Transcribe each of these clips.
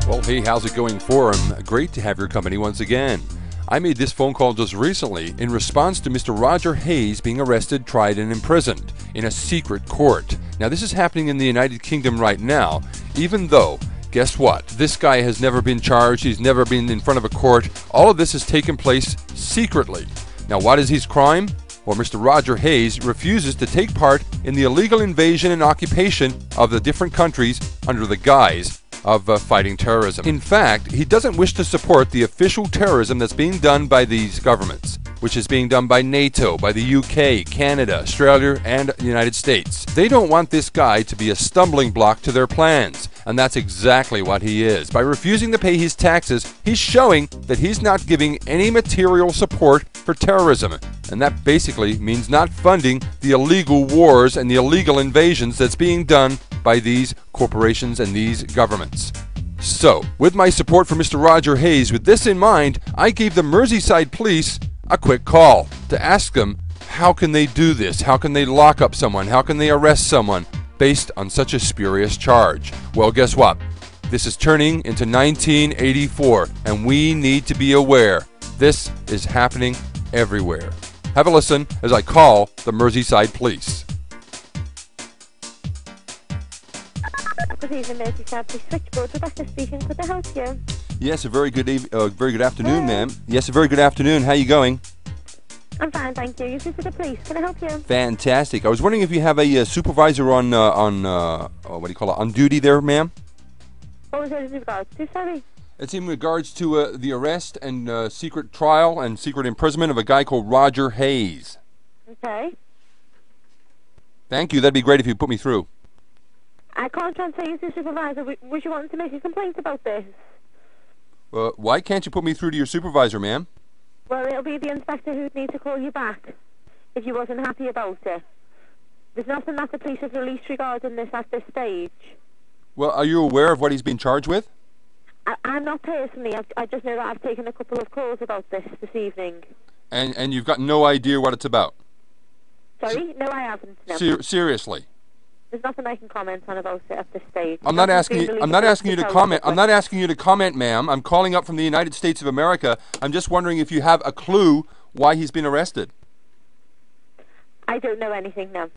Well, hey, how's it going, Forum? Great to have your company once again. I made this phone call just recently in response to Mr. Roger Hayes being arrested, tried, and imprisoned in a secret court. Now, this is happening in the United Kingdom right now, even though, guess what? This guy has never been charged. He's never been in front of a court. All of this has taken place secretly. Now, what is his crime? Well, Mr. Roger Hayes refuses to take part in the illegal invasion and occupation of the different countries under the guise of fighting terrorism. In fact, he doesn't wish to support the official terrorism that's being done by these governments, which is being done by NATO, by the UK, Canada, Australia, and the United States. They don't want this guy to be a stumbling block to their plans, and that's exactly what he is. By refusing to pay his taxes, he's showing that he's not giving any material support for terrorism, and that basically means not funding the illegal wars and the illegal invasions that's being done by these corporations and these governments. So, with my support for Mr. Roger Hayes, with this in mind, I gave the Merseyside Police a quick call to ask them how can they do this? How can they lock up someone? How can they arrest someone based on such a spurious charge? Well, guess what? This is turning into 1984, and we need to be aware this is happening everywhere. Have a listen as I call the Merseyside Police. Good evening, Merseyside Police Switchboard. Rebecca speaking. Could I help you? Yes, a very good afternoon, ma'am. Yes, a very good afternoon. How you going? I'm fine, thank you. You're through to the police. Can I help you? Fantastic. I was wondering if you have a supervisor on what do you call it, on duty there, ma'am? What was it in regards to? Sorry. It's in regards to the arrest and secret trial and secret imprisonment of a guy called Roger Hayes. Okay. Thank you. That'd be great if you put me through. I can't transfer you to the supervisor. Was you wanting to make a complaint about this? Why can't you put me through to your supervisor, ma'am? Well, it'll be the inspector who'd need to call you back if you wasn't happy about it. There's nothing that the police have released regarding this at this stage. Well, are you aware of what he's been charged with? I'm not personally. I just know that I've taken a couple of calls about this evening. And you've got no idea what it's about? Sorry? No, I haven't. No. Seriously? There's nothing I can comment on about it at this stage. I'm not asking you to comment. I'm not asking you to comment, ma'am. I'm calling up from the United States of America. I'm just wondering if you have a clue why he's been arrested. I don't know anything, no.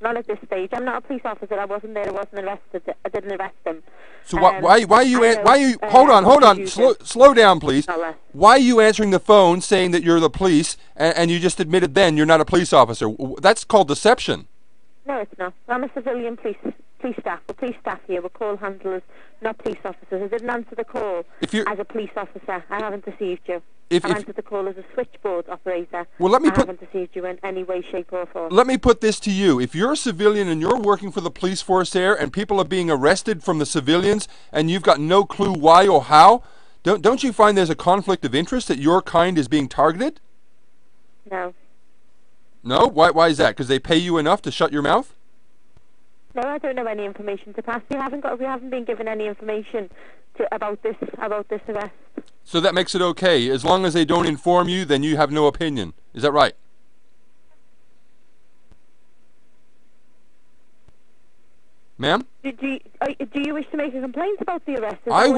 Not at this stage. I'm not a police officer. I wasn't there. I wasn't arrested. I didn't arrest him. So why are you hold on. Slow down, please. Why are you answering the phone saying that you're the police and you just admitted then you're not a police officer? That's called deception. No, it's not. I'm a civilian police staff. We're police staff here. We're call handlers, not police officers. I didn't answer the call as a police officer. I haven't deceived you. I answered the call as a switchboard operator. Well, I haven't deceived you in any way, shape or form. Let me put this to you. If you're a civilian and you're working for the police force there and people are being arrested from the civilians and you've got no clue why or how, don't you find there's a conflict of interest that your kind is being targeted? No. No? Why is that? Because they pay you enough to shut your mouth? No, I don't know any information to pass. We haven't been given any information about this arrest. So that makes it okay. As long as they don't inform you, then you have no opinion. Is that right? Ma'am? Do you wish to make a complaint about the arrest? Ma'am, I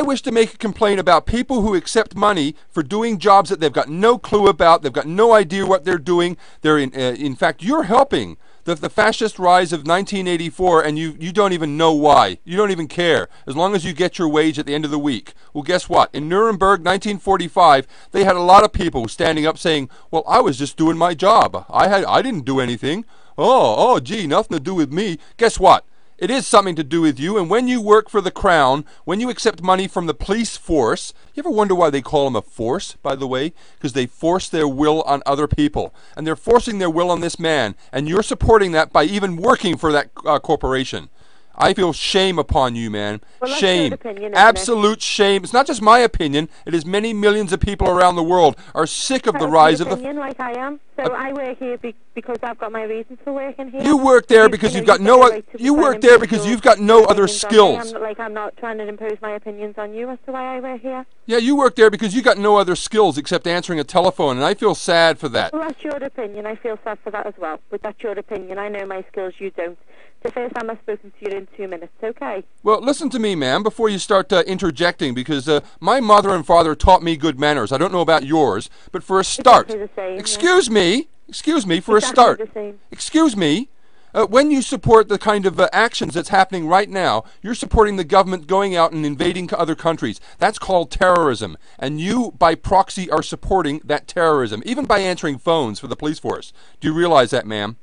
wish to make a complaint about people who accept money for doing jobs that they've got no clue about. They've got no idea what they're doing. They're in fact, you're helping the fascist rise of 1984, and you don't even know why. You don't even care, as long as you get your wage at the end of the week. Well, guess what? In Nuremberg, 1945, they had a lot of people standing up saying, well, I was just doing my job. I didn't do anything. Gee, nothing to do with me. Guess what? It is something to do with you, and when you work for the Crown, when you accept money from the police force, you ever wonder why they call them a force, by the way? Because they force their will on other people, and they're forcing their will on this man, and you're supporting that by even working for that corporation. I feel shame upon you, man. Well, shame. That's your opinion, Absolute shame. It's not just my opinion. It is many millions of people around the world are sick of the rise of the... opinion, like I am. So I work here because I've got my reasons for working here. You work there because you've got no... You work there because you've got no other skills. I'm not trying to impose my opinions on you as to why I work here. Yeah, you work there because you got no other skills except answering a telephone, and I feel sad for that. Well, that's your opinion. I feel sad for that as well. But that's your opinion. I know my skills, you don't. the first time I've spoken to you in 2 minutes, okay? Well, listen to me, ma'am, before you start interjecting, because my mother and father taught me good manners. I don't know about yours, but for a start... Exactly the same, Excuse me, for exactly a start. The same. Excuse me. When you support the kind of actions that's happening right now, you're supporting the government going out and invading other countries. That's called terrorism. And you, by proxy, are supporting that terrorism, even by answering phones for the police force. Do you realize that, ma'am?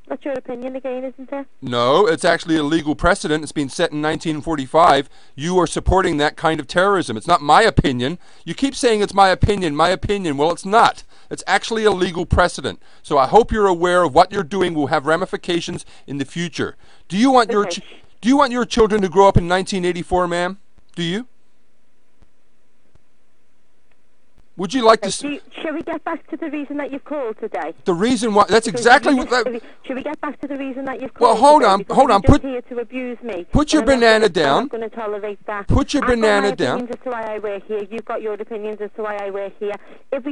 That's your opinion again, isn't it? No, it's actually a legal precedent. It's been set in 1945. You are supporting that kind of terrorism. It's not my opinion. You keep saying it's my opinion, my opinion. Well, it's not. It's actually a legal precedent. So I hope you're aware of what you're doing will have ramifications in the future. Do you want your children to grow up in 1984, ma'am? Do you? Would you like to... Shall we get back to the reason that you've called today? The reason why... That's exactly what... Shall we get back to the reason that you've called Well, today? hold on. You're here to abuse me. Put your banana down. I'm not going to tolerate that. Put your banana down. I've got my opinions as to why I work here. You've got your opinions as to why I work here. If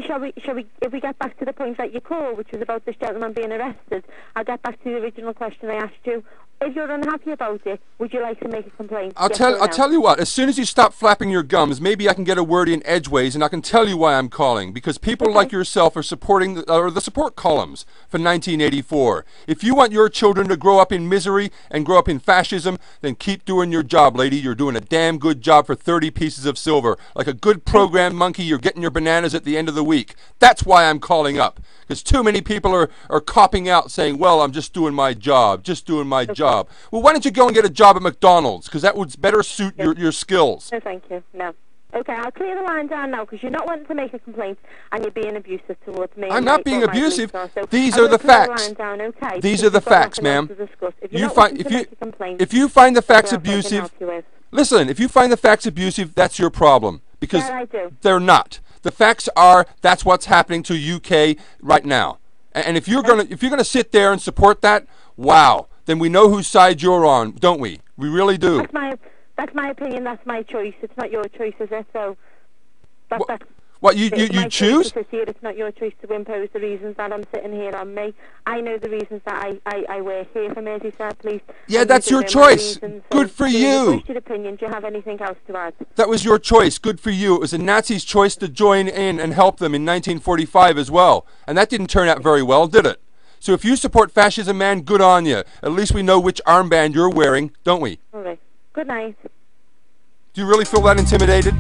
we get back to the point that you called, which was about this gentleman being arrested, I'll get back to the original question I asked you. If you're unhappy about it, would you like to make a complaint? I'll tell you what, as soon as you stop flapping your gums, maybe I can get a word in edgeways and I can tell you why I'm calling. Because people like yourself are supporting the support columns for 1984. If you want your children to grow up in misery and grow up in fascism, then keep doing your job, lady. You're doing a damn good job for 30 pieces of silver. Like a good program monkey, you're getting your bananas at the end of the week. That's why I'm calling up. Because too many people are copping out saying, well, I'm just doing my job, job. Well, why don't you go and get a job at McDonald's? Because that would better suit your skills. No, thank you. No. Okay, I'll clear the line down now because you're not wanting to make a complaint and you're being abusive towards me. I'm not being abusive. These are the facts. Okay, these are the facts, ma'am. If you find the facts abusive, listen, if you find the facts abusive, that's your problem. Because they're not. The facts are that's what's happening to UK right now. And if you're gonna sit there and support that, wow. Then we know whose side you're on, don't we? We really do. That's my opinion. That's my choice. It's not your choice, is it? So, what you choose? It's not your choice to impose the reasons that I'm sitting here on me. I know the reasons that I work here for Merseyside Police. Yeah, that's your choice. Good for you. Your opinion. Do you have anything else to add? That was your choice. Good for you. It was the Nazis' choice to join in and help them in 1945 as well, and that didn't turn out very well, did it? So if you support fascism, man, good on you. At least we know which armband you're wearing, don't we? All right. Good night. Do you really feel that intimidated?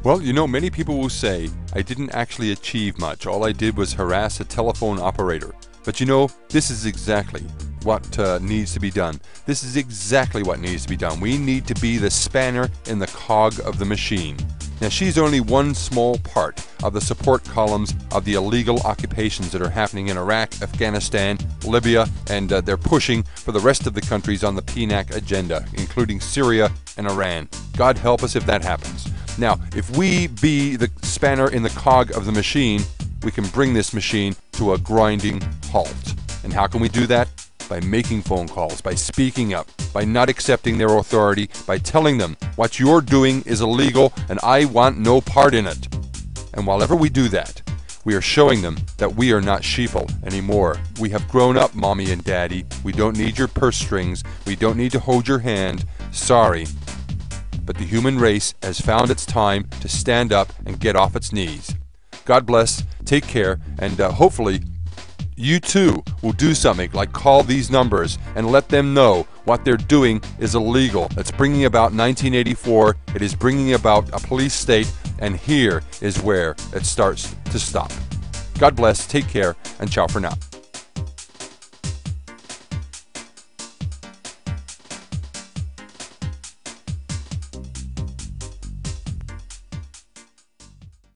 Well, you know, many people will say, I didn't actually achieve much. All I did was harass a telephone operator. But you know, this is exactly what needs to be done. This is exactly what needs to be done. We need to be the spanner in the cog of the machine. Now, she's only one small part of the support columns of the illegal occupations that are happening in Iraq, Afghanistan, Libya, and they're pushing for the rest of the countries on the PNAC agenda, including Syria and Iran. God help us if that happens. Now, if we be the spanner in the cog of the machine, we can bring this machine to a grinding halt. And how can we do that? By making phone calls, by speaking up, by not accepting their authority, by telling them what you're doing is illegal and I want no part in it. And while we do that, we are showing them that we are not sheeple anymore. We have grown up, mommy and daddy. We don't need your purse strings. We don't need to hold your hand. Sorry. But the human race has found its time to stand up and get off its knees. God bless, take care, and hopefully you too will do something like call these numbers and let them know what they're doing is illegal. It's bringing about 1984. It is bringing about a police state, and here is where it starts to stop. God bless, take care, and ciao for now.